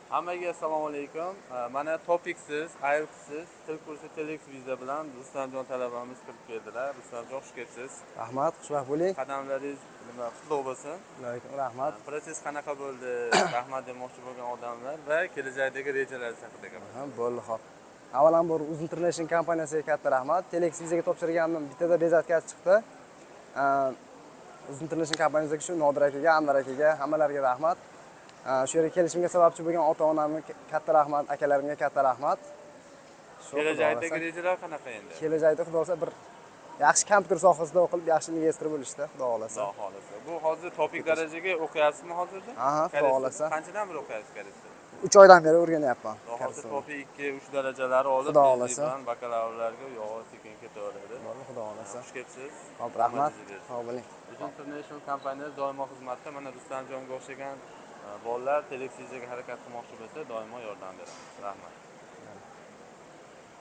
Hammaga assalomu alaykum. Mana Topicsiz, Airsiz, til kursi Telex viza bilan Rustamjon talabamiz kirib keldilar. Rustamjon xush kelibsiz. Rahmat, xushvaqt bo'ling. Qadamlaringiz qutlug' bo'lsin. Alaykum rahmat. Proses qanaqa bo'ldi? Rahmat demoqchi bo'lgan odamlar va kelajakdagi rejalaringiz haqida gapiramiz. Bo'ldi, xo'p. Avvalambor Uz International kompaniyasiga katta rahmat. Telex vizaga topshirgandim, bittada bezatkasi chiqdi. Uz International kompaniyasiga shu Nodir akaga, Anvar akaga, hammalariga rahmat. Shu yerga kelishimga sababchi bo'lgan ota-onamga katta rahmat, akalarimga katta rahmat. Kelajakdagi rejalar qanaqa endi? Kelajakda xudo xolasa bir yaxshi kompyuter sohasida o'qilib, yaxshi investor bo'lishda, xudo xolasa. Xudo xolasa. Bu hozir Topic darajaga o'qiyapsizmi hozirda? Aha, xudo xolasa. Qanchadan beri o'qiyapsiz koreysda? 3 oydan beri o'rganyapman. Hozir Topic 2, 3 darajalari olib, Xudo xolasa. bakalavrlarga yo'g'i sekin ketaveradi. Xudo xolasa. Xush kelibsiz. Xo'p, rahmat. Sog' bo'ling. Uz International kompaniyasi doimo xizmatda. Mana Rustamjonga o'xshagan bolalar Telex vizaga harakat qilmoqchi bo'lsa, doimo yordam beramiz. Rahmat.